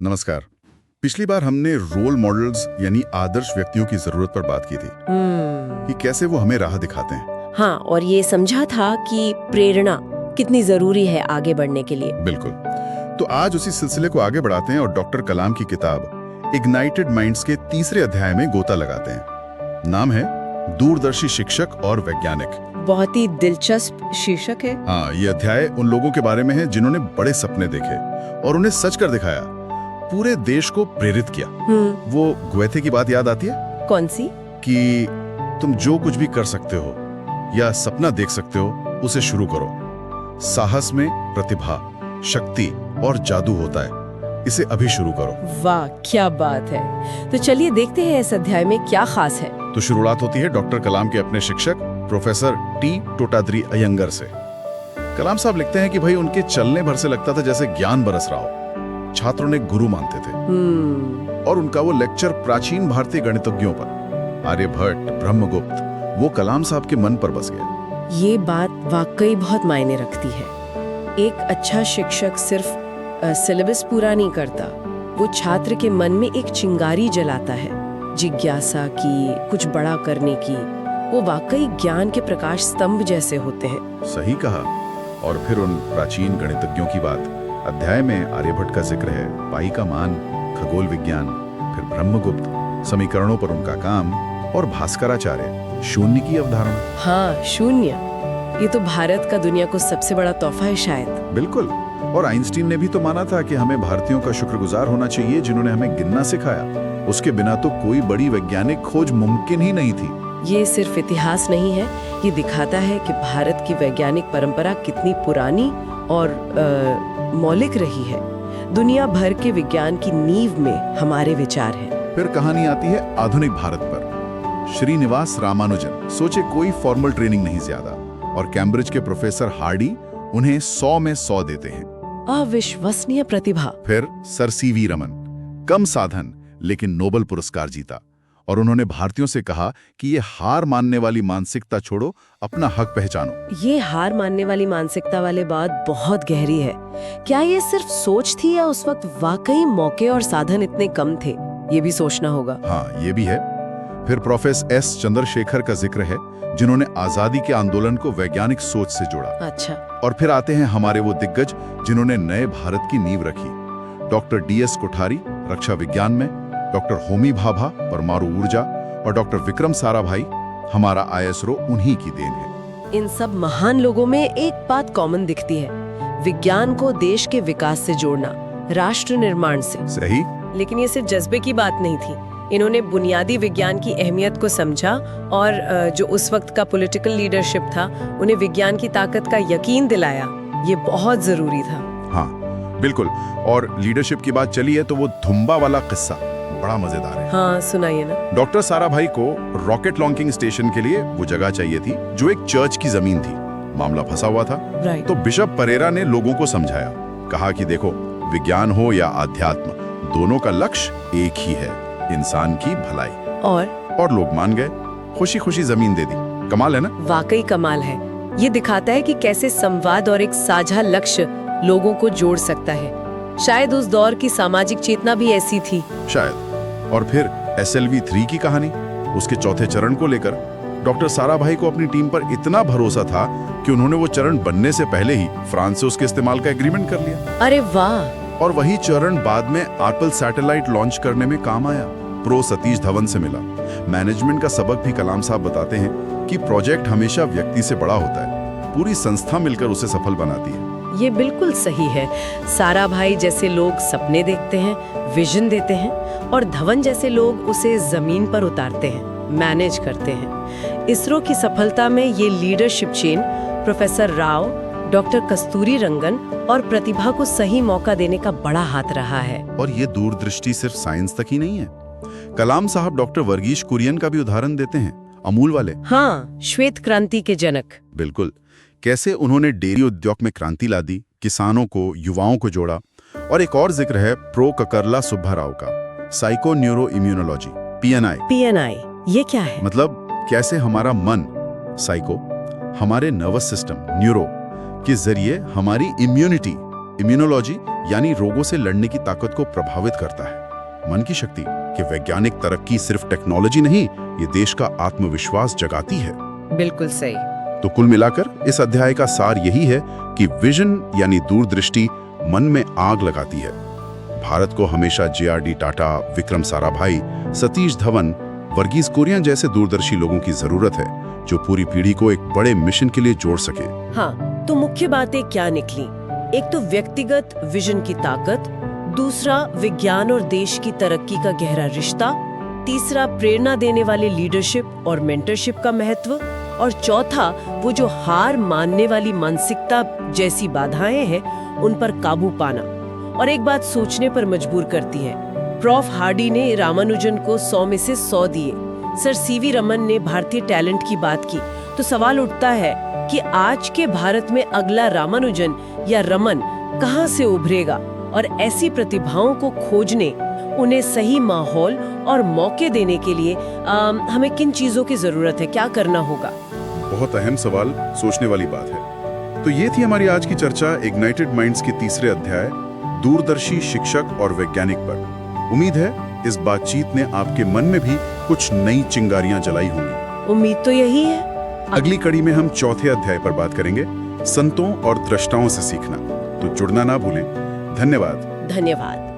नमस्कार। पिछली बार हमने रोल मॉडल्स यानी आदर्श व्यक्तियों की जरूरत पर बात की थी कि कैसे वो हमें राह दिखाते हैं। हाँ, और ये समझा था कि प्रेरणा कितनी जरूरी है आगे बढ़ने के लिए। बिल्कुल। तो आज उसी सिलसिले को आगे बढ़ाते हैं और डॉक्टर कलाम की किताब इग्नाइटेड माइंड्स के तीसरे अध्याय में गोता लगाते हैं। नाम है दूरदर्शी शिक्षक और वैज्ञानिक। बहुत ही दिलचस्प शीर्षक है। हाँ, ये अध्याय उन लोगों के बारे में है जिन्होंने बड़े सपने देखे और उन्हें सच कर दिखाया, पूरे देश को प्रेरित किया। वो गोएथे की बात याद आती है? कौन सी? कि तुम जो कुछ भी कर सकते हो या सपना देख सकते हो उसे शुरू करो। साहस में प्रतिभा, शक्ति और जादू होता है, इसे अभी शुरू करो। वाह, क्या बात है। तो चलिए देखते हैं इस अध्याय में क्या खास है। तो शुरुआत होती है डॉक्टर कलाम के अपने शिक्षक प्रोफेसर टी टोटाद्री अयंगर से। कलाम साहब लिखते हैं कि भाई उनके चलने भर से लगता था जैसे ज्ञान बरस रहा हो। छात्रों ने गुरु मानते थे और उनका वो लेक्चर प्राचीन भारतीय गणितज्ञों पर, आर्यभट्ट, ब्रह्मगुप्त, वो कलाम साहब के मन पर बस गया। ये बात वाकई बहुत मायने रखती है। एक अच्छा शिक्षक सिर्फ सिलेबस पूरा नहीं करता, वो छात्र के मन में एक चिंगारी जलाता है, जिज्ञासा की, कुछ बड़ा करने की। वो वाकई ज्ञान के प्रकाश स्तंभ जैसे होते हैं। सही कहा। और फिर उन प्राचीन गणितज्ञों की बात। अध्याय में आर्यभट्ट का जिक्र है, पाई का मान, खगोल विज्ञान, फिर ब्रह्मगुप्त, समीकरणों पर उनका काम, और भास्कराचार्य, शून्य की अवधारणा। हाँ, शून्य। ये तो भारत का दुनिया को सबसे बड़ा तोहफा है शायद। बिल्कुल। और आइंस्टीन ने भी तो माना था कि हमें भारतीयों का शुक्रगुजार होना चाहिए जिन्होंने हमें गिनना सिखाया। उसके बिना तो कोई बड़ी वैज्ञानिक खोज मुमकिन ही नहीं थी। ये सिर्फ इतिहास नहीं है, ये दिखाता है कि भारत की वैज्ञानिक परंपरा कितनी पुरानी और मौलिक रही है। दुनिया भर के विज्ञान की नींव में हमारे विचार हैं। फिर कहानी आती है आधुनिक भारत पर। श्रीनिवास रामानुजन, सोचे कोई फॉर्मल ट्रेनिंग नहीं ज्यादा, और कैम्ब्रिज के प्रोफेसर हार्डी उन्हें 100 में 100 देते हैं। अविश्वसनीय प्रतिभा। फिर सर सीवी रमन, कम साधन लेकिन नोबेल पुरस्कार जीता, और उन्होंने भारतीयों से कहा कि ये हार मानने वाली मानसिकता छोड़ो, अपना हक पहचानो। ये हार मानने वाली मानसिकता वाली बात बहुत गहरी है। क्या ये सिर्फ सोच थी या उस वक्त वाकई मौके और साधन इतने कम थे? ये भी सोचना होगा। हाँ, ये भी है। फिर प्रोफेसर एस चंद्रशेखर का जिक्र है, जिन्होंने आजादी के आंदोलन को वैज्ञानिक सोच से जोड़ा। अच्छा। और फिर आते हैं हमारे वो दिग्गज जिन्होंने नए भारत की नींव रखी। डॉक्टर DS कोठारी, रक्षा विज्ञान में, डॉक्टर होमी भाभा, परमाणु ऊर्जा, और डॉक्टर विक्रम साराभाई, हमारा ISRO उन्हीं की देन है। इन सब महान लोगों में एक बात कॉमन दिखती है, विज्ञान को देश के विकास से जोड़ना, राष्ट्र निर्माण से। सही। लेकिन ये सिर्फ जज्बे की बात नहीं थी। इन्होंने बुनियादी विज्ञान की अहमियत को समझा और जो उस वक्त का पॉलिटिकल लीडरशिप था, उन्हें विज्ञान की ताकत का यकीन दिलाया। ये बहुत जरूरी था। हाँ, बिल्कुल। और लीडरशिप की बात चली है तो वो धुम्बा वाला किस्सा बड़ा मजेदार है। हाँ, सुनाइए ना। डॉक्टर साराभाई को रॉकेट लॉन्चिंग स्टेशन के लिए वो जगह चाहिए थी जो एक चर्च की जमीन थी। मामला फंसा हुआ था। राइट। तो बिशप परेरा ने लोगों को समझाया, कहा कि देखो, विज्ञान हो या आध्यात्म, दोनों का लक्ष्य एक ही है, इंसान की भलाई। और लोग मान गए, खुशी खुशी जमीन दे दी। कमाल है ना? वाकई कमाल है। ये दिखाता है कि कैसे संवाद और एक साझा लक्ष्य लोगों को जोड़ सकता है। शायद उस दौर की सामाजिक चेतना भी ऐसी थी। शायद। और फिर SLV 3 की कहानी, उसके चौथे चरण को लेकर डॉक्टर साराभाई को अपनी टीम पर इतना भरोसा था कि उन्होंने वो चरण बनने से पहले ही फ्रांस से उसके इस्तेमाल का एग्रीमेंट कर लिया। अरे वाह। और वही चरण बाद में एप्पल सैटेलाइट लॉन्च करने में काम आया। प्रो सतीश धवन से मिला। मैनेजमेंट का सबक भी कलाम साहब बताते हैं कि प्रोजेक्ट हमेशा व्यक्ति से बड़ा होता है, पूरी संस्था मिलकर उसे सफल बनाती है। ये बिल्कुल सही है। साराभाई जैसे लोग सपने देखते हैं, विजन देते हैं, और धवन जैसे लोग उसे जमीन पर उतारते हैं, मैनेज करते हैं। इसरो की सफलता में ये leadership chain, professor Rao, doctor Kasturi Rangan और प्रतिभा को सही मौका देने का बड़ा हाथ रहा है। और ये दूरदृष्टि सिर्फ साइंस तक ही नहीं है। कलाम साहब डॉक्टर वर्गीश कुरियन का भी उदाहरण देते हैं, अमूल वाले। हाँ, श्वेत क्रांति के जनक। बिल्कुल। कैसे उन्होंने डेयरी उद्योग में क्रांति ला दी, किसानों को, युवाओं को जोड़ा। और एक और जिक्र है प्रो ककरला सुब्बा राव का, साइको न्यूरो इम्यूनोलॉजी, PNI। ये क्या है? मतलब कैसे हमारा मन, साइको, हमारे नर्वस सिस्टम, न्यूरो, के जरिए हमारी इम्यूनिटी, इम्यूनोलॉजी यानी रोगों से लड़ने की ताकत को प्रभावित करता है। मन की शक्ति कि वैज्ञानिक तरक्की सिर्फ टेक्नोलॉजी नहीं, ये देश का आत्मविश्वास जगाती है। बिल्कुल सही। तो कुल मिलाकर इस अध्याय का सार यही है कि विजन यानी दूरदृष्टि मन में आग लगाती है। भारत को हमेशा JRD टाटा, विक्रम साराभाई, सतीश धवन, वर्गीज कुरियन जैसे दूरदर्शी लोगों की जरूरत है, जो पूरी पीढ़ी को एक बड़े मिशन के लिए जोड़ सके। हाँ, तो मुख्य बातें क्या निकली? एक तो व्यक्तिगत विजन की ताकत, दूसरा विज्ञान और देश की तरक्की का गहरा रिश्ता, तीसरा प्रेरणा देने वाले लीडरशिप और मेंटरशिप का महत्व, और चौथा वो जो हार मानने वाली मानसिकता जैसी बाधाएं हैं उन पर काबू पाना। और एक बात सोचने पर मजबूर करती है, प्रोफ हार्डी ने रामानुजन को 100 में से 100 दिए, सर CV रमन ने भारतीय टैलेंट की बात की, तो सवाल उठता है कि आज के भारत में अगला रामानुजन या रमन कहां से उभरेगा? और ऐसी प्रतिभाओं को खोजने, उन्हें सही माहौल और मौके देने के लिए हमें किन चीजों की जरूरत है, क्या करना होगा? बहुत अहम सवाल, सोचने वाली बात है। तो ये थी हमारी आज की चर्चा इग्नाइटेड माइंड्स के तीसरे अध्याय, दूरदर्शी शिक्षक और वैज्ञानिक पर। उम्मीद है इस बातचीत ने आपके मन में भी कुछ नई चिंगारियां जलाई होंगी। उम्मीद तो यही है। अगली कड़ी में हम चौथे अध्याय पर बात करेंगे, संतों और दृष्टाओं से सीखना। तो जुड़ना ना भूलें। धन्यवाद। धन्यवाद।